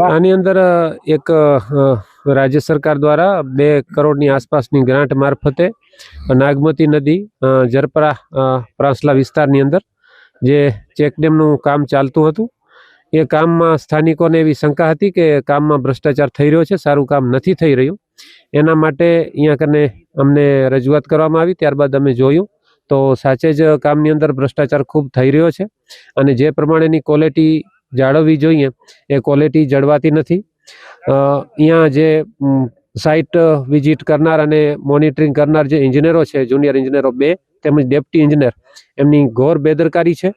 આની અંદર એક રાજ્ય સરકાર દ્વારા 2 કરોડની આસપાસની ગ્રાન્ટ મારફતે નાગમતી નદી જરપરા પ્રાંસલા વિસ્તારની અંદર જે ચેકડેમનું કામ ચાલતું હતું એ કામમાં સ્થાનિકોને એવી શંકા હતી કે કામમાં ભ્રષ્ટાચાર થઈ રહ્યો છે, સારું કામ નથી થઈ રહ્યું। એના માટે અહીંયા કને અમને રજૂઆત કરવામાં આવી। ત્યારબાદ અમે જોયું તો સાચે જ કામની અંદર ભ્રષ્ટાચાર ખૂબ થઈ રહ્યો છે અને જે પ્રમાણેની ક્વોલિટી જાળવવી જોઈએ એ ક્વોલિટી જળવાતી નથી। અહીંયા જે સાઇટ વિઝિટ કરનાર અને મોનિટરિંગ કરનાર જે એન્જિનિયરો છે, જુનિયર એન્જિનિયરો 2 તેમજ ડેપ્ટી એન્જિનિયર, એમની ઘોર બેદરકારી છે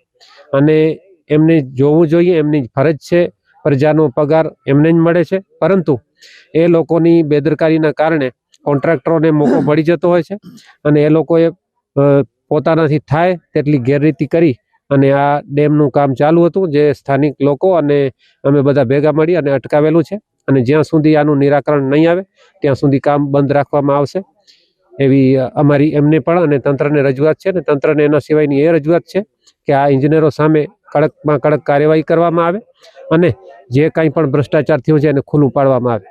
અને એમને જોવું જોઈએ, એમની ફરજ છે, પ્રજાનો પગાર એમને જ મળે છે, પરંતુ એ લોકોની બેદરકારીના કારણે કોન્ટ્રાક્ટરોને મોકો મળી જતો હોય છે અને એ લોકોએ પોતાનાથી થાય તેટલી ગેરરીતિ કરી અને આ ડેમનું કામ ચાલુ હતું, જે સ્થાનિક લોકો અને અમે બધા ભેગા મળી અને અટકાવેલું છે અને જ્યાં સુધી આનું નિરાકરણ નહીં આવે ત્યાં સુધી કામ બંધ રાખવામાં આવશે એવી અમારી એમને પણ અને તંત્રને રજૂઆત છે। અને તંત્રને એના સિવાયની એ રજૂઆત છે કે આ એન્જિનિયરો સામે કડકમાં કડક કાર્યવાહી કરવામાં આવે અને જે કાંઈ પણ ભ્રષ્ટાચાર થયો છે એને ખુલ્લું પાડવામાં આવે।